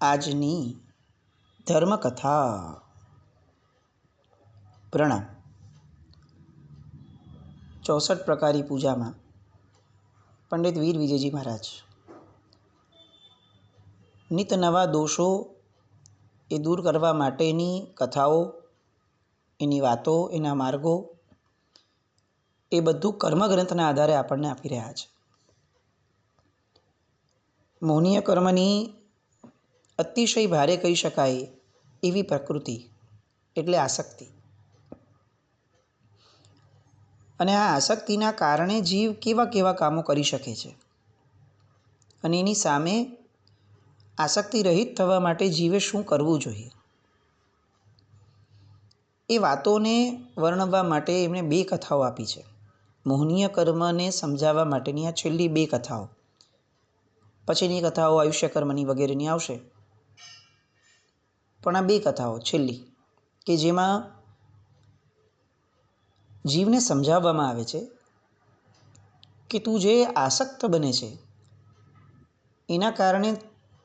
આજની ધર્મકથા. પ્રણામ. 64 પ્રકારી પૂજામાં પંડિત વીર વિજયજી મહારાજ નિત નવા દોષો એ દૂર કરવા માટેની કથાઓ, એની વાતો, એના માર્ગો એ બધું કર્મગ્રંથના આધારે આપણને આપી રહ્યા છે. મોહનીય કર્મની અતિશય ભારે કહી શકાય એવી પ્રકૃતિ એટલે આસક્તિ. અને આ આસક્તિના કારણે જીવ કેવા કેવા કામો કરી શકે છે અને એની સામે આસક્તિ રહિત થવા માટે જીવે શું કરવું જોઈએ, એ વાતોને વર્ણવવા માટે એમણે 2 કથાઓ આપી છે. મોહનીય કર્મને સમજાવવા માટેની આ છેલ્લી 2 કથાઓ. પછીની કથાઓ આયુષ્ય કર્મની વગેરેની આવશે, પણ આ 2 કથાઓ છેલ્લી કે જેમાં જીવને સમજાવવામાં આવે છે કે તું જે આસક્ત બને છે એના કારણે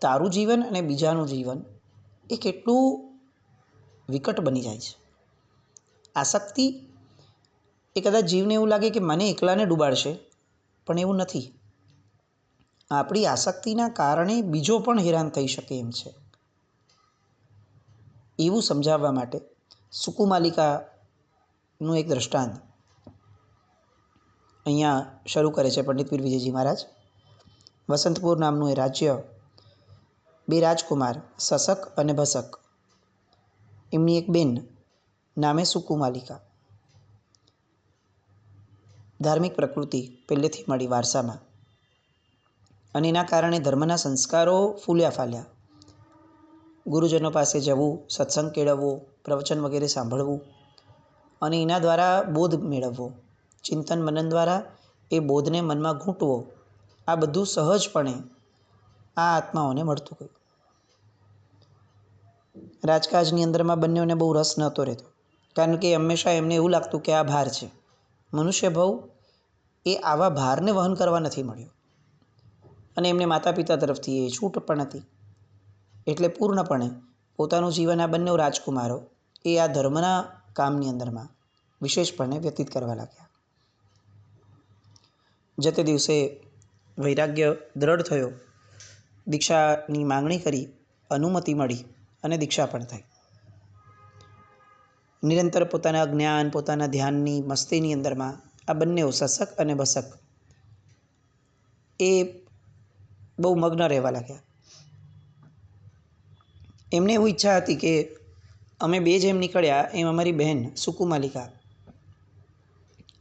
તારું જીવન અને બીજાનું જીવન એ કેટલું વિકટ બની જાય છે. આસક્તિ એ કદાચ જીવને એવું લાગે કે મને એકલાને ડૂબાડશે, પણ એવું નથી. આપણી આસક્તિના કારણે બીજો પણ હેરાન થઈ શકે એમ છે. એવું સમજાવવા માટે સુકુમાલિકાનું એક દ્રષ્ટાંત અહીંયા શરૂ કરે છે પંડિત વીર વિજયજી મહારાજ. વસંતપુર નામનું એ રાજ્ય, 2 રાજકુમાર સસક અને ભસક, એમની એક બેન નામે સુકુમાલિકા. ધાર્મિક પ્રકૃતિ પહેલેથી મળી વારસામાં, અને એના કારણે ધર્મના સંસ્કારો ફૂલ્યા ફાલ્યા. ગુરુજનો પાસે જવું, સત્સંગ કેળવવો, પ્રવચન વગેરે સાંભળવું અને એના દ્વારા બોધ મેળવવો, ચિંતન મનન દ્વારા એ બોધને મનમાં ઘૂંટવો, આ બધું સહજપણે આ આત્માઓને મળતું ગયું. રાજકાજની અંદરમાં બંનેઓને બહુ રસ નહોતો રહેતો, કારણ કે હંમેશા એમને એવું લાગતું કે આ ભાર છે. મનુષ્ય ભાવ એ આવા ભારને વહન કરવા નથી મળ્યો, અને એમને માતા પિતા તરફથી એ છૂટ પણ હતી. એટલે પૂર્ણપણે પોતાનું જીવન આ બંને રાજકુમારો એ આ ધર્મના કામની અંદરમાં વિશેષપણે વ્યતીત કરવા લાગ્યા. જતે દિવસે વૈરાગ્ય દ્રઢ થયો, દીક્ષાની માંગણી કરી, અનુમતિ મળી અને દીક્ષા પણ થઈ. નિરંતર પોતાના જ્ઞાન, પોતાના ધ્યાનની મસ્તીની અંદરમાં આ બંનેઓ સસક અને ભસક એ બહુ મગ્ન રહેવા લાગ્યા. એમને એવું ઈચ્છા હતી કે અમે 2 જેમ નીકળ્યા એમ અમારી બહેન સુકુમાલિકા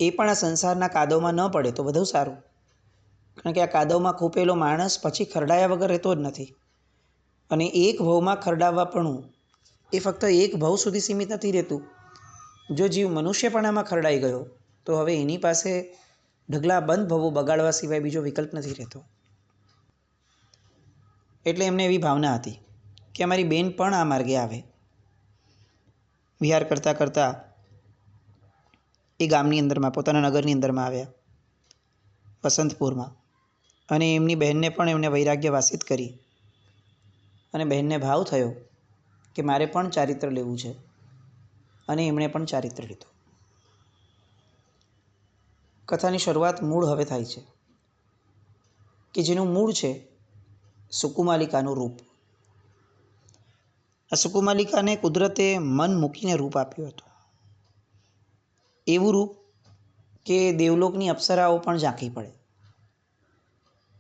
એ પણ આ સંસારના કાદવમાં ન પડે તો વધુ સારું, કારણ કે આ કાદવમાં ખૂંપેલો માણસ પછી ખરડાયા વગર રહેતો જ નથી. અને એક ભવમાં ખરડાવવાપણું એ ફક્ત એક ભવ સુધી સીમિત નથી રહેતું. જો જીવ મનુષ્યપણામાં ખરડાઈ ગયો તો હવે એની પાસે ઢગલા બંધ ભવો બગાડવા સિવાય બીજો વિકલ્પ નથી રહેતો. એટલે એમને એવી ભાવના હતી કે અમારી બેન પણ આ માર્ગે આવે. વિહાર કરતાં કરતાં એ ગામની અંદરમાં, પોતાના નગરની અંદરમાં આવ્યા, વસંતપુરમાં. અને એમની બહેનને પણ એમને વૈરાગ્ય વાસિત કરી, અને બહેનને ભાવ થયો કે મારે પણ ચારિત્ર લેવું છે, અને એમણે પણ ચારિત્ર લીધું. કથાની શરૂઆત મૂળ હવે થાય છે કે જેનું મૂળ છે સુકુમાલિકાનું રૂપ. આ સુકુમાલિકાને કુદરતે મન મૂકીને રૂપ આપ્યું હતું. એવું રૂપ કે દેવલોકની અપ્સરાઓ પણ ઝાંખી પડે.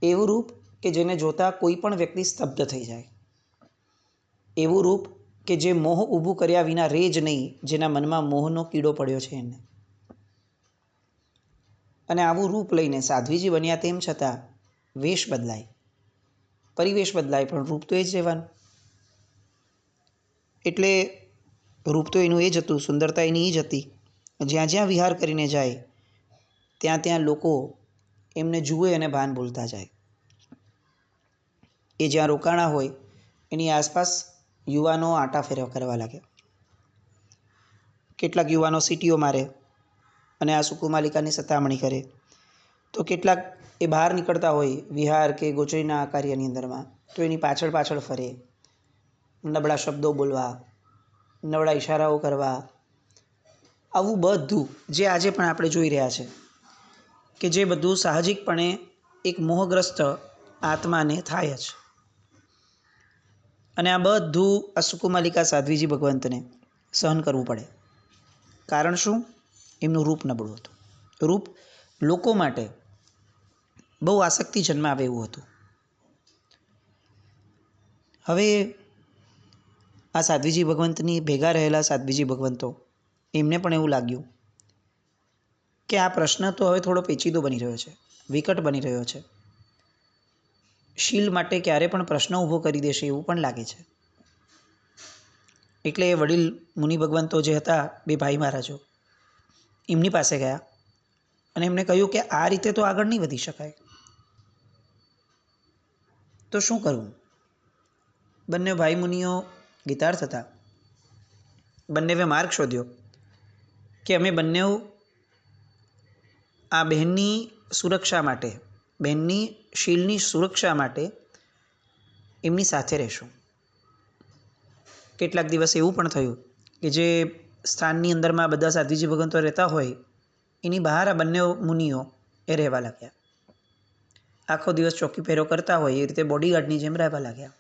એવું રૂપ કે જેને જોતાં કોઈ પણ વ્યક્તિ સ્તબ્ધ થઈ જાય. એવું રૂપ કે જે મોહ ઊભું કર્યા વિના રહે જ નહીં, જેના મનમાં મોહનો કીડો પડ્યો છે એને. અને આવું રૂપ લઈને સાધ્વીજી બન્યા, તેમ છતાં વેશ બદલાય, પરિવેશ બદલાય, પણ રૂપ તો એ જ રહેવાનું. એટલે રૂપ તો એનું એ જ હતું, સુંદરતા એની એ જ હતી. જ્યાં જ્યાં વિહાર કરીને જાય ત્યાં ત્યાં લોકો એમને જુએ અને ભાન ભૂલતા જાય. એ જ્યાં રોકાણા હોય એની આસપાસ યુવાનો આંટા ફેરવા કરવા લાગ્યા. કેટલાક યુવાનો સીટીઓ મારે અને આ સુકુમાલિકાની સતામણી કરે, તો કેટલાક એ બહાર નીકળતા હોય વિહાર કે ગોચરીના કાર્યની અંદરમાં, તો એની પાછળ પાછળ ફરે નબળા શબ્દો બોલવા, નબળા ઇશારાઓ કરવા, આવું બધું જે આજે પણ આપણે જોઈ રહ્યા છે કે જે બધું સાહજિકપણે એક મોહગ્રસ્ત આત્માને થાય જ. અને આ બધું આ સુકુમાલિકા સાધ્વીજી ભગવંતને સહન કરવું પડે. કારણ શું? એમનું રૂપ નબળું હતું. રૂપ લોકો માટે બહુ આસક્તિ જન્માવે એવું હતું. હવે આ સાધ્વીજી ભગવંતની ભેગા રહેલા સાધ્વીજી ભગવંતો એમને પણ એવું લાગ્યું કે આ પ્રશ્ન તો હવે થોડો પેચીદો બની રહ્યો છે, વિકટ બની રહ્યો છે. શીલ માટે ક્યારે પણ પ્રશ્ન ઊભો કરી દેશે એવું પણ લાગે છે. એટલે એ વડીલ મુનિ ભગવંતો જે હતા, બે ભાઈ મહારાજો, એમની પાસે ગયા અને એમને કહ્યું કે આ રીતે તો આગળ નહીં વધી શકાય, તો શું કરવું? બંને ભાઈ મુનિઓ ગીતાર્થ હતા. બંનેવે માર્ગ શોધ્યો કે અમે બંને આ બહેનની સુરક્ષા માટે, બહેનની શીલની સુરક્ષા માટે એમની સાથે રહેશું. કેટલાક દિવસ એવું પણ થયું કે જે સ્થાનની અંદરમાં બધા સાધ્વીજી ભગવંતો રહેતા હોય એની બહાર આ બંને મુનિઓ એ રહેવા લાગ્યા. આખો દિવસ ચોકી પહેરો કરતા હોય એ રીતે બોડીગાર્ડની જેમ રહેવા લાગ્યા.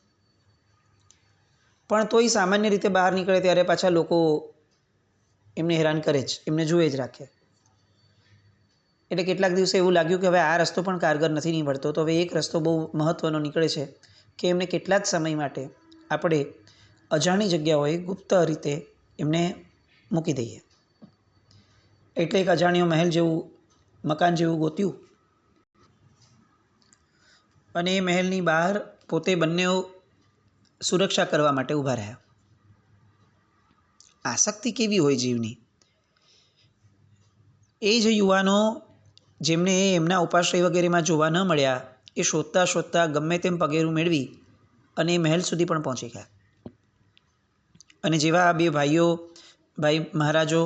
પણ તોય સામાન્ય રીતે બહાર નીકળે ત્યારે પાછા લોકો એમને હેરાન કરે જ, એમને જોવે જ રાખે. એટલે કેટલાક દિવસે એવું લાગ્યું કે હવે આ રસ્તો પણ કારગર નથી નીવડતો, તો હવે એક રસ્તો બહુ મહત્ત્વનો નીકળે છે કે એમને કેટલાક સમય માટે આપણે અજાણી જગ્યાઓએ ગુપ્ત રીતે એમને મૂકી દઈએ. એટલે એક અજાણ્યો મહેલ જેવું, મકાન જેવું ગોત્યું અને એ મહેલની બહાર પોતે બંને સુરક્ષા કરવા માટે ઊભા રહ્યા. આસક્તિ કેવી હોય જીવની! એ જ યુવાનો જેમને એમના ઉપાશ્રય વગેરેમાં જોવા ન મળ્યા, એ શોધતા શોધતા ગમે તેમ પગેરું મેળવી અને એ મહેલ સુધી પણ પહોંચી ગયા. અને જેવા આ બે ભાઈ મહારાજો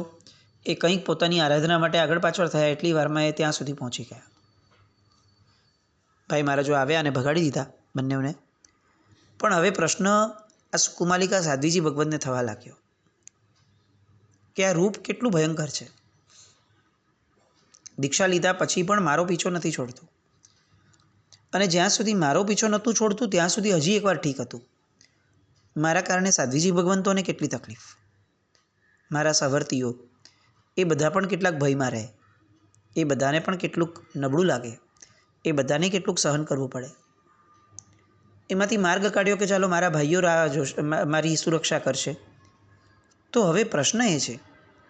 એ કંઈક પોતાની આરાધના માટે આગળ પાછળ થયા એટલી વારમાં એ ત્યાં સુધી પહોંચી ગયા. ભાઈ મહારાજો આવ્યા અને ભગાડી દીધા બંનેઓને. પણ હવે પ્રશ્ન આ સુકુમાલિકા સાધ્વીજી ભગવંતને થવા લાગ્યો કે આ રૂપ કેટલું ભયંકર છે. દીક્ષા લીધા પછી પણ મારો પીછો નથી છોડતું, અને જ્યાં સુધી મારો પીછો નહોતું છોડતું ત્યાં સુધી હજી એકવાર ઠીક હતું. મારા કારણે સાધ્વીજી ભગવંતોને કેટલી તકલીફ, મારા સહવર્તીઓ એ બધા પણ કેટલાક ભયમાં રહે, એ બધાને પણ કેટલુંક નબળું લાગે, એ બધાને કેટલુંક સહન કરવું પડે. એમાંથી માર્ગ કાઢ્યો કે ચાલો મારા ભાઈઓ મારી સુરક્ષા કરશે. તો હવે પ્રશ્ન એ છે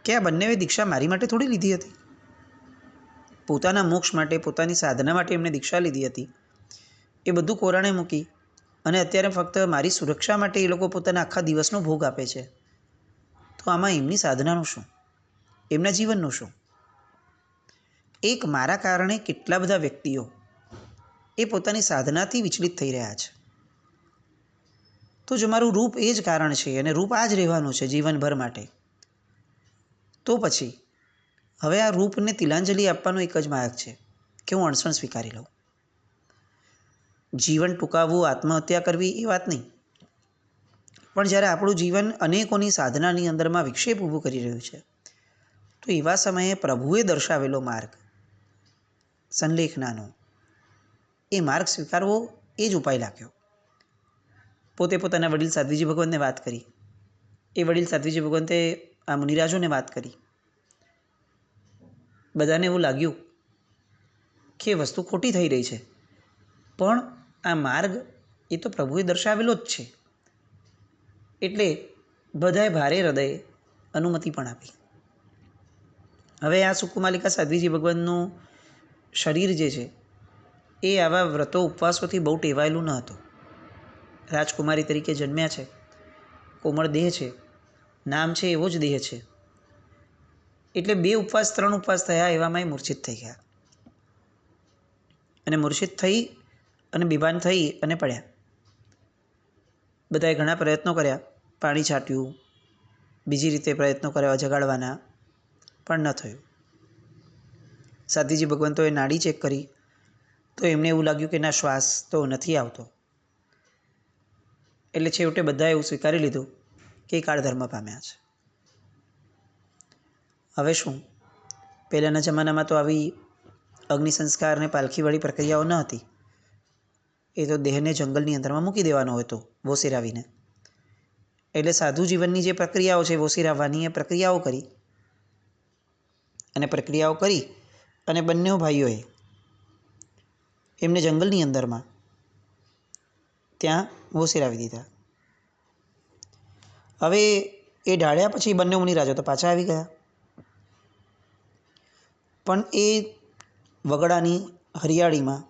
કે આ બંનેએ દીક્ષા મારી માટે થોડી લીધી હતી. પોતાના મોક્ષ માટે, પોતાની સાધના માટે એમને દીક્ષા લીધી હતી. એ બધું કોરાણે મૂકી અને અત્યારે ફક્ત મારી સુરક્ષા માટે એ લોકો પોતાના આખા દિવસનો ભોગ આપે છે. તો આમાં એમની સાધનાનું શું? એમના જીવનનું શું? એક મારા કારણે કેટલા બધા વ્યક્તિઓ એ પોતાની સાધનાથી વિચલિત થઈ રહ્યા છે. તો જો મારું રૂપ એ જ કારણ છે અને રૂપ આ જ રહેવાનું છે જીવનભર માટે, તો પછી હવે આ રૂપને તિલાંજલિ આપવાનો એક જ માર્ગ છે કે હું અણસણ સ્વીકારી લઉં. જીવન ટૂંકાવવું, આત્મહત્યા કરવી એ વાત નહીં, પણ જ્યારે આપણું જીવન અનેકોની સાધનાની અંદરમાં વિક્ષેપ ઊભું કરી રહ્યું છે, તો એવા સમયે પ્રભુએ દર્શાવેલો માર્ગ સંલેખનાનો, એ માર્ગ સ્વીકારવો એ જ ઉપાય લાગ્યો. પોતે પોતાના વડીલ સાધ્વીજી ભગવંતને વાત કરી, એ વડીલ સાધ્વીજી ભગવંતે આ મુનિરાજોને વાત કરી. બધાને એવું લાગ્યું કે વસ્તુ ખોટી થઈ રહી છે, પણ આ માર્ગ એ તો પ્રભુએ દર્શાવેલો જ છે. એટલે બધાએ ભારે હૃદયે અનુમતિ પણ આપી. હવે આ સુકુમાલિકા સાધ્વીજી ભગવંતનું શરીર જે છે એ આવા વ્રતો ઉપવાસોથી બહુ ટેવાયેલું ન હતું. રાજકુમારી તરીકે જન્મ્યા છે, કોમળ દેહ છે, નામ છે એવો જ દેહ છે. એટલે 2 ઉપવાસ 3 ઉપવાસ થયા એવામાં એ મૂર્છિત થઈ ગયા. અને મૂર્છિત થઈ અને બેભાન થઈ અને પડ્યા. બધાએ ઘણા પ્રયત્નો કર્યા, પાણી છાંટ્યું, બીજી રીતે પ્રયત્નો કર્યા જગાડવાના, પણ ન થયું. સાધ્વીજી ભગવંતોએ નાડી ચેક કરી તો એમને એવું લાગ્યું કે ના, શ્વાસ તો નથી આવતો. એટલે છેવટે બધાએ એવું સ્વીકારી લીધું કે એ કાળ ધર્મ પામ્યા છે. હવે શું, પહેલાંના જમાનામાં તો આવી અગ્નિ સંસ્કાર અને પાલખીવાળી પ્રક્રિયાઓ ન હતી. એ તો દેહને જંગલની અંદરમાં મૂકી દેવાનો હતો વોસીરાવીને. એટલે સાધુ જીવનની જે પ્રક્રિયાઓ છે વોસીરાવવાની, એ પ્રક્રિયાઓ કરી અને બંને ભાઈઓએ એમને જંગલની અંદરમાં ત્યાં વોસીરાવી દીધા. હવે એ ઢાળ્યા પછી બંને મુનિરાજો તો પાછા આવી ગયા, પણ એ વગડાની હરિયાળીમાં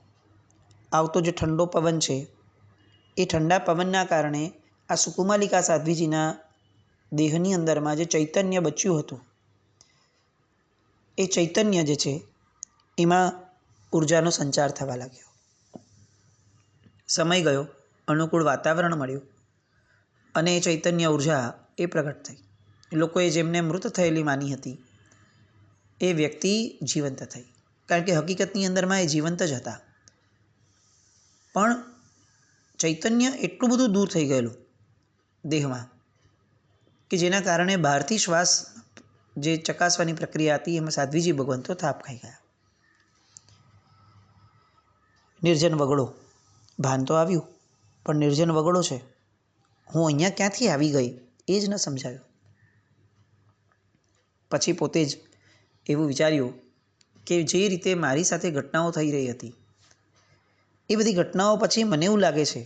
આવતો જે ઠંડો પવન છે, એ ઠંડા પવનના કારણે આ સુકુમાલિકા સાધ્વીજીના દેહની અંદરમાં જે ચૈતન્ય બચ્યું હતું, એ ચૈતન્ય જે છે એમાં ઉર્જાનો સંચાર થવા લાગ્યો. સમય ગયો, અનુકૂળ વાતાવરણ મળ્યું અને એ ચૈતન્ય ઉર્જા એ પ્રગટ થઈ. લોકોએ જેમને મૃત થયેલી માની હતી એ વ્યક્તિ જીવંત થઈ, કારણ કે હકીકતની અંદરમાં એ જીવંત જ હતા. પણ ચૈતન્ય એટલું બધું દૂર થઈ ગયેલું દેહમાં કે જેના કારણે બહારથી શ્વાસ જે ચકાસવાની પ્રક્રિયા હતી એમાં સાધ્વીજી ભગવંતો થાપ ખાઈ ગયા. નિર્જન વગડો, ભાન તો આવ્યું, પણ નિર્જન વગડો છે, હું અહીંયા ક્યાંથી આવી ગઈ એ જ ન સમજાયું. પછી પોતે જ એવું વિચાર્યું કે જે રીતે મારી સાથે ઘટનાઓ થઈ રહી હતી, એ બધી ઘટનાઓ પછી મને એવું લાગે છે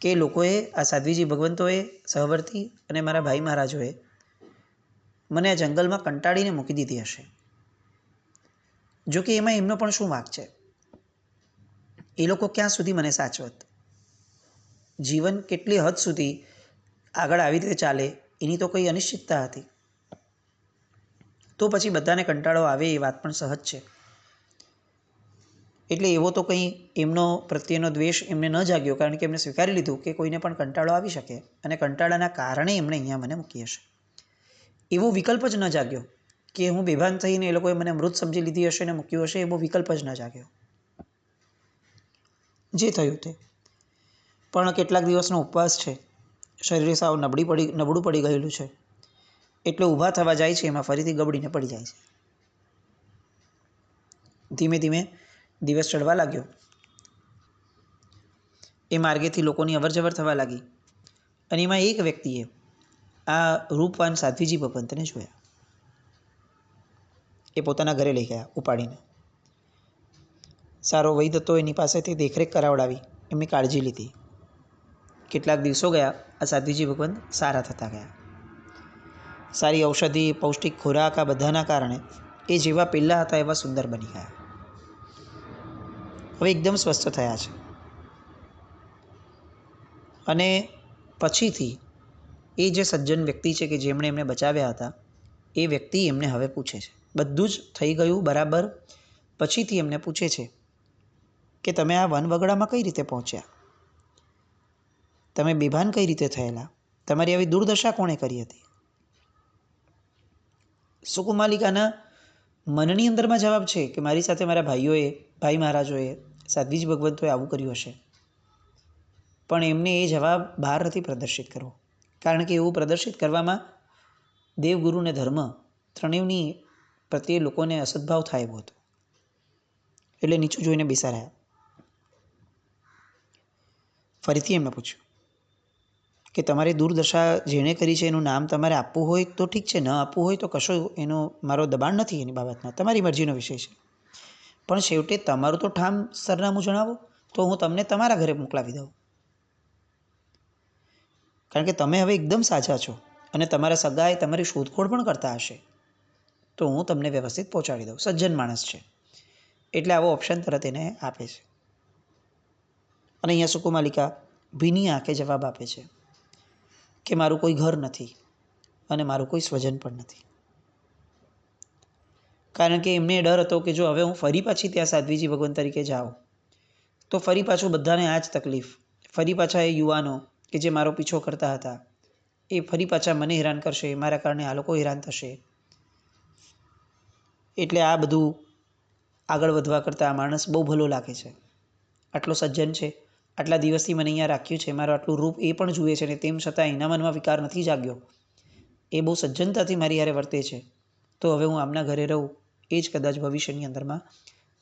કે લોકોએ, આ સાધ્વીજી ભગવંતોએ, સહવર્તી અને મારા ભાઈ મહારાજોએ મને આ જંગલમાં કંટાળીને મૂકી દીધી હશે. જો કે એમાં એમનો પણ શું વાંક છે? એ લોકો ક્યાં સુધી મને સાચવત? જીવન કેટલી હદ સુધી આગળ આવી રીતે ચાલે એની તો કંઈ અનિશ્ચિતતા હતી. તો પછી બધાને કંટાળો આવે એ વાત પણ સહજ છે. એટલે એવો તો કંઈ એમનો પ્રત્યેનો દ્વેષ એમને ન જાગ્યો, કારણ કે એમને સ્વીકારી લીધું કે કોઈને પણ કંટાળો આવી શકે અને કંટાળાના કારણે એમણે અહીંયા મને મૂકી હશે. એવો વિકલ્પ જ ન જાગ્યો કે હું બેભાન થઈને એ લોકોએ મને મૃત સમજી લીધી હશે અને મૂક્યું હશે, એવો વિકલ્પ જ ન જાગ્યો. જે થયું તે. પણ કેટલાક દિવસનો ઉપવાસ છે, શરીર સાવ નબળું પડી ગયેલું છે, એટલે ઊભા થવા જાય છે એમાં ફરીથી ગબડીને પડી જાય છે. ધીમે ધીમે દિવસ ચડવા લાગ્યો. એ માર્ગેથી લોકોની અવરજવર થવા લાગી અને એમાં એક વ્યક્તિએ આ રૂપવાન સાધ્વીજી ભગવંતને જોયા. એ પોતાના ઘરે લઈ ગયા ઉપાડીને. સારો વૈદ હતો, એની પાસેથી દેખરેખ કરાવડાવી, એમની કાળજી લીધી. કેટલાક દિવસો ગયા, આ સાધ્વીજી ભગવંત સારા થતા ગયા. સારી ઔષધિ, પૌષ્ટિક ખોરાક, આ બધાના કારણે એ જેવા પહેલાં હતા એવા સુંદર બની ગયા. હવે એકદમ સ્વસ્થ થયા છે. અને પછીથી એ જે સજ્જન વ્યક્તિ છે કે જેમણે એમને બચાવ્યા હતા, એ વ્યક્તિ એમને હવે પૂછે છે, બધું જ થઈ ગયું બરાબર, પછીથી એમને પૂછે છે કે તમે આ વનવગડામાં કઈ રીતે પહોંચ્યા? તમે બેભાન કઈ રીતે થયેલા? તમારી આવી દુર્દશા કોણે કરી હતી? સુકુમાલિકાના મનની અંદરમાં જવાબ છે કે મારી સાથે મારા ભાઈ મહારાજોએ, સાધ્વીજી ભગવંતોએ આવું કર્યું હશે. પણ એમને એ જવાબ બહાર નથી પ્રદર્શિત કરવો, કારણ કે એવું પ્રદર્શિત કરવામાં દેવગુરુ અને ધર્મ ત્રણેયની પ્રત્યે લોકોને અસદભાવ થાય એવો હતો. એટલે નીચું જોઈને બેસા રહ્યા. ફરીથી એમને પૂછ્યું કે તમારી દુર્દશા જેણે કરી છે એનું નામ તમારે આપવું હોય તો ઠીક છે, ન આપવું હોય તો કશો એનો મારો દબાણ નથી એની બાબતમાં, તમારી મરજીનો વિષય છે. પણ છેવટે તમારું તો ઠામ સરનામું જણાવો તો હું તમને તમારા ઘરે મોકલાવી દઉં. કારણ કે તમે હવે એકદમ સાજા છો અને તમારા સગાએ તમારી શોધખોળ પણ કરતા હશે, તો હું તમને વ્યવસ્થિત પહોંચાડી દઉં. સજ્જન માણસ છે એટલે આવો ઓપ્શન તરત એને આપે છે. અને અહીંયા સુકુમાલિકા ભીની આંખે જવાબ આપે છે કે મારું કોઈ ઘર નથી અને મારું કોઈ સ્વજન પણ નથી. કારણ કે એમને ડર હતો કે જો હવે હું ફરી પાછી ત્યાં સાધ્વીજી ભગવંત તરીકે જાઉં તો ફરી પાછું બધાને આ જ તકલીફ, ફરી પાછા એ યુવાનો કે જે મારો પીછો કરતા હતા એ ફરી પાછા મને હેરાન કરશે, મારા કારણે આ લોકો હેરાન થશે. એટલે આ બધું આગળ વધવા કરતાં આ માણસ બહુ ભલો લાગે છે, આટલો સજ્જન છે, આટલા દિવસથી મને અહીંયા રાખ્યું છે, મારું આટલું રૂપ એ પણ જુએ છે ને તેમ છતાં એના મનમાં વિકાર નથી જાગ્યો. એ બહુ સજ્જનતાથી મારી હારે વર્તે છે, તો હવે હું આમના ઘરે રહું એ જ કદાચ ભવિષ્યની અંદરમાં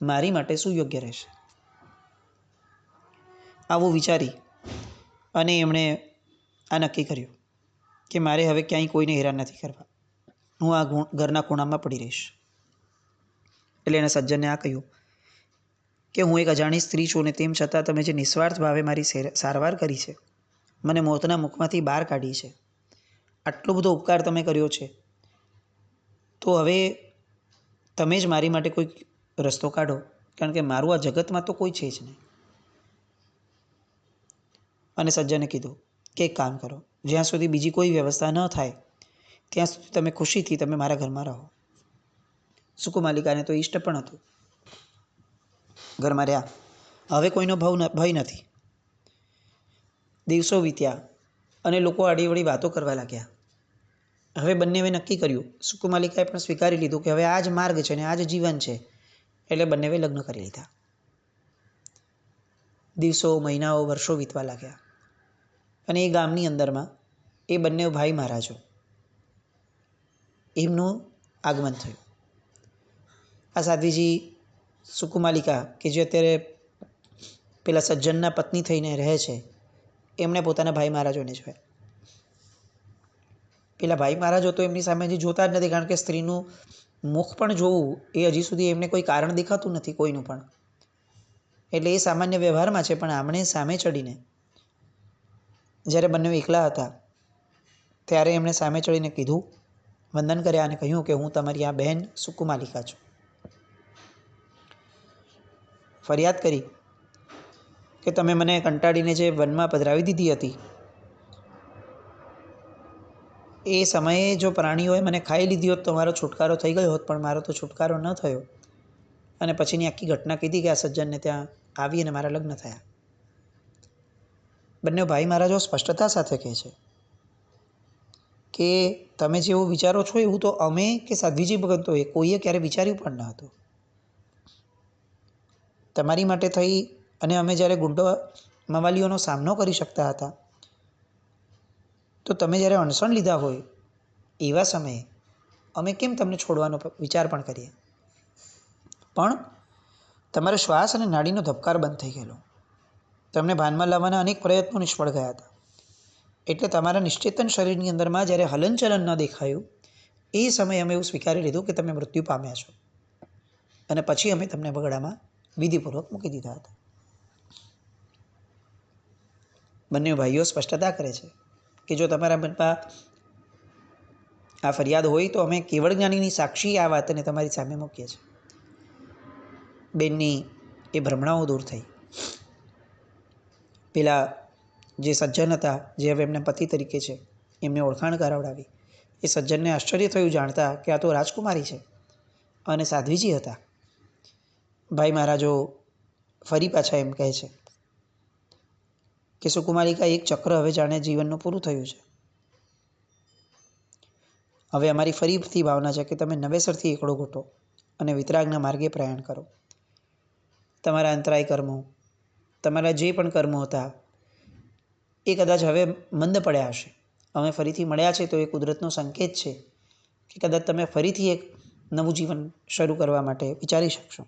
મારી માટે સુયોગ્ય રહેશે. આવું વિચારી અને એમણે આ નક્કી કર્યું કે મારે હવે ક્યાંય કોઈને હેરાન નથી કરવા, હું આ ઘરના ખૂણામાં પડી રહીશ. એટલે એણે સજ્જનને આ કહ્યું કે હું એક અજાણી સ્ત્રી છું ને તેમ છતાં તમે જે નિસ્વાર્થ ભાવે મારી સારવાર કરી છે, મને મોતના મુખમાંથી બહાર કાઢી છે, આટલો બધો ઉપકાર તમે કર્યો છે, તો હવે તમે જ મારી માટે કોઈ રસ્તો કાઢો, કારણ કે મારું આ જગતમાં તો કોઈ છે જ નહીં. અને સજ્જને કીધું કે એક કામ કરો, જ્યાં સુધી બીજી કોઈ વ્યવસ્થા ન થાય ત્યાં સુધી તમે ખુશીથી તમે મારા ઘરમાં રહો. સુકુમાલિકાને તો ઈષ્ટ પણ હતું. ઘરમાં રહ્યા. હવે કોઈનો ભય નથી. દિવસો વીત્યા અને લોકો આડીવળી વાતો કરવા લાગ્યા. હવે બંનેએ નક્કી કર્યું, સુકુમાલિકાએ પણ સ્વીકારી લીધું કે હવે આ જ માર્ગ છે ને આ જ જીવન છે, એટલે બંનેએ લગ્ન કરી લીધા. દિવસો, મહિનાઓ, વર્ષો વીતવા લાગ્યા અને એ ગામની અંદરમાં એ બંને ભાઈ મહારાજો એમનું આગમન થયું. આ સાધ્વીજી સુકુમાલિકા કે જે અત્યારે પેલા સજ્જનના પત્ની થઈને રહે છે, એમણે પોતાના ભાઈ મહારાજોને જોયા. પેલા ભાઈ મહારાજો તો એમની સામે હજી જોતા જ નથી, કારણ કે સ્ત્રીનું મુખ પણ જોવું એ હજી સુધી એમને કોઈ કારણ દેખાતું નથી કોઈનું પણ. એટલે એ સામાન્ય વ્યવહારમાં છે, પણ આમણે સામે ચડીને જ્યારે બંને એકલા હતા ત્યારે એમણે સામે ચડીને કીધું, વંદન કર્યા અને કહ્યું કે હું તમારી આ બહેન સુકુમાલિકા છું. ફરિયાદ કરી કે તમે મને કંટાળીને જે વનમાં પધરાવી દીધી હતી, એ સમયે જો પ્રાણીઓએ મને ખાઈ લીધી હોત તો મારો છુટકારો થઈ ગયો હોત, પણ મારો તો છુટકારો ન થયો. અને પછીની આખી ઘટના કીધી કે આ સજ્જનને ત્યાં આવી અને મારા લગ્ન થયા. બંને ભાઈ મહારાજો સ્પષ્ટતા સાથે કહે છે કે તમે જેવું વિચારો છો એવું તો અમે કે સાધ્વીજી ભગતોએ કોઈએ ક્યારે વિચાર્યું પણ ન હતું. તમારી માટે થઈ અને અમે જ્યારે ગુંડો મવાલીઓનો સામનો કરી શકતા હતા, તો તમે જ્યારે અણસણ લીધા હોય એવા સમયે અમે કેમ તમને છોડવાનો વિચાર પણ કરીએ. પણ તમારો શ્વાસ અને નાડીનો ધબકાર બંધ થઈ ગયેલો, તમને ભાનમાં લાવવાના અનેક પ્રયત્નો નિષ્ફળ ગયા હતા. એટલે તમારા નિશ્ચેતન શરીરની અંદરમાં જ્યારે હલનચલન ન દેખાયું એ સમયે અમે એવું સ્વીકારી લીધું કે તમે મૃત્યુ પામ્યા છો, અને પછી અમે તમને બગડામાં વિધિપૂર્વક મૂકી દીધા હતા. બંને ભાઈઓ સ્પષ્ટતા કરે છે કે જો તમારા મનમાં આ ફરિયાદ હોય તો અમે કેવળ જ્ઞાનીની સાક્ષી આ વાતને તમારી સામે મૂકીએ છીએ. બેનની એ ભ્રમણાઓ દૂર થઈ. પેલા જે સજ્જન હતા, જે હવે એમના પતિ તરીકે છે, એમને ઓળખાણ કરાવડાવી. એ સજ્જનને આશ્ચર્ય થયું જાણતા કે આ તો રાજકુમારી છે અને સાધ્વીજી હતા. ભાઈ મહારાજો ફરી પાછા એમ કહે છે કે સુકુમાલિકા એક ચક્ર હવે જાણે જીવનનું પૂરું થયું છે. હવે અમારી ફરીથી ભાવના છે કે તમે નવેસરથી એકડો ઘૂંટો અને વિતરાગના માર્ગે પ્રયાણ કરો. તમારા અંતરાય કર્મો, તમારા જે પણ કર્મો હતા એ કદાચ હવે મંદ પડ્યા હશે. અમે ફરીથી મળ્યા છે તો એ કુદરતનો સંકેત છે કે કદાચ તમે ફરીથી એક નવું જીવન શરૂ કરવા માટે વિચારી શકશો.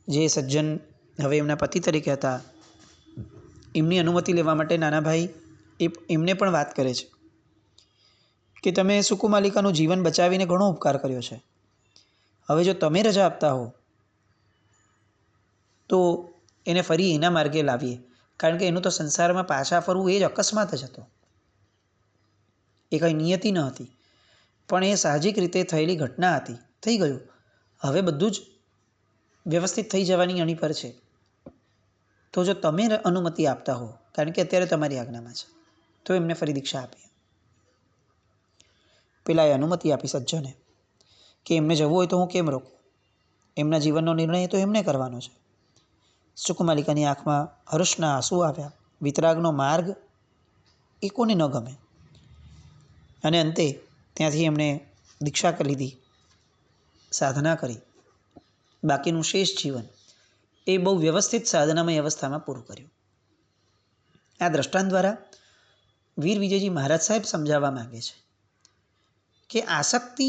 જે સજ્જન હવે એમના પતિ તરીકે હતા, એમની અનુમતિ લેવા માટે નાના ભાઈ એમને પણ વાત કરે છે કે તમે સુકુમાલિકાનું જીવન બચાવીને ઘણો ઉપકાર કર્યો છે. હવે જો તમે રજા આપતા હો તો એને ફરી એના માર્ગે લાવીએ, કારણ કે એનું તો સંસારમાં પાછા ફરવું એ જ અકસ્માત જ હતો. એ કંઈ નિયતિ ન હતી, પણ એ સાહજિક રીતે થયેલી ઘટના હતી. થઈ ગયું, હવે બધું જ વ્યવસ્થિત થઈ જવાની અણી પર છે. તો જો તમે અનુમતિ આપતા હો, કારણ કે અત્યારે તમારી આજ્ઞામાં છે, તો એમને ફરી દીક્ષા આપી. પેલા એ અનુમતિ આપી સજ્જને કે એમને જવું હોય તો હું કેમ રોકું, એમના જીવનનો નિર્ણય તો એમને કરવાનો છે. સુકુમાલિકાની આંખમાં હર્ષના આંસુ આવ્યા. વિતરાગનો માર્ગ એ કોને ન ગમે. અને અંતે ત્યાંથી એમણે દીક્ષા કરી લીધી, સાધના કરી. બાકીનું શેષ જીવન એ બહુ વ્યવસ્થિત સાધનામય અવસ્થામાં પૂરું કર્યું. આ દ્રષ્ટાંત દ્વારા વીર વિજયજી મહારાજ સાહેબ સમજાવવા માંગે છે કે આસક્તિ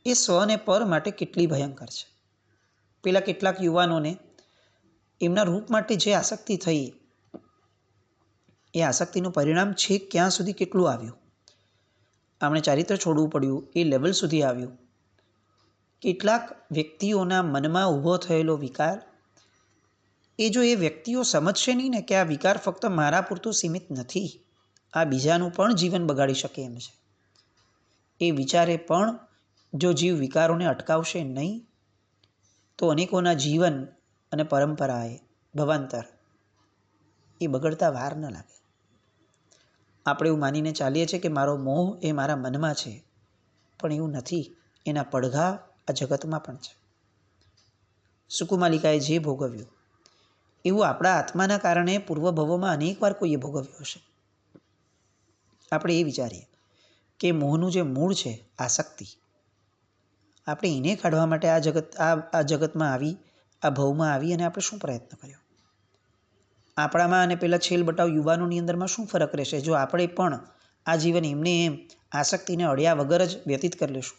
એ સ્વ અને પર માટે કેટલી ભયંકર છે. પેલા કેટલાક યુવાનોને એમના રૂપ માટે જે આસક્તિ થઈ, એ આસક્તિનું પરિણામ છેક ક્યાં સુધી કેટલું આવ્યું, આમણે ચારિત્ર છોડવું પડ્યું, એ લેવલ સુધી આવ્યું. કેટલાક વ્યક્તિઓના મનમાં ઊભો થયેલો વિકાર, એ જો એ વ્યક્તિઓ સમજશે નહીં ને કે આ વિકાર ફક્ત મારા પૂરતું સીમિત નથી, આ બીજાનું પણ જીવન બગાડી શકે એમ છે, એ વિચારે પણ જો જીવ વિકારોને અટકાવશે નહીં તો અનેકોના જીવન અને પરંપરાએ ભવાંતર એ બગડતા વાર ન લાગે. આપણે એવું માનીને ચાલીએ છીએ કે મારો મોહ એ મારા મનમાં છે, પણ એવું નથી. એના પડઘા આ જગતમાં પણ છે. સુકુમાલિકાએ જે ભોગવ્યું એવું આપણા આત્માના કારણે પૂર્વભવોમાં અનેકવાર કોઈએ ભોગવ્યું હશે. આપણે એ વિચારીએ કે મોહનું જે મૂળ છે આસક્તિ, આપણે એને કાઢવા માટે આ જગતમાં આવી, આ ભવમાં આવી અને આપણે શું પ્રયત્ન કર્યો? આપણામાં અને પેલા છેલ બટાવ યુવાનોની અંદરમાં શું ફરક રહેશે જો આપણે પણ આ જીવન એમને એમ આસક્તિને અડ્યા વગર જ વ્યતીત કરી લેશું?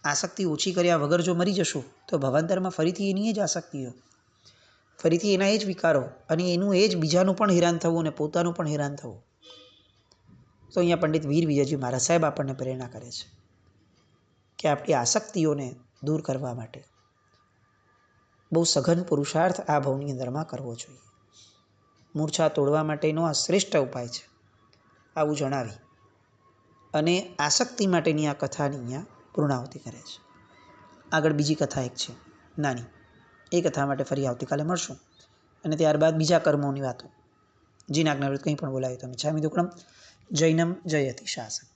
આસક્તિ ઓછી કર્યા વગર જો મરી જશું તો ભવાંતરમાં ફરીથી એની જ આસક્તિઓ, ફરીથી એના એ જ વિકારો અને એનું એ જ બીજાનું પણ હેરાન થવું અને પોતાનું પણ હેરાન થવું. તો અહીંયા પંડિત વીર વિજયજી મહારાજ સાહેબ આપણને પ્રેરણા કરે છે કે આપણી આસક્તિઓને દૂર કરવા માટે બહુ સઘન પુરુષાર્થ આ ભવની અંદરમાં કરવો જોઈએ. મૂર્છા તોડવા માટેનો આ શ્રેષ્ઠ ઉપાય છે, આવું જણાવી અને આસક્તિ માટેની આ કથાની અહીંયા પૂર્ણાહુતિ કરે છે. આગળ બીજી કથા એક છે નાની, એ કથા માટે ફરી આવતીકાલે મળશું અને ત્યારબાદ બીજા કર્મોની વાતો. જીનાજ્ઞાવૃત્ત કંઈ પણ બોલાયું તમે છામી દુક્કડમ જૈનમ જયતિ શાસન.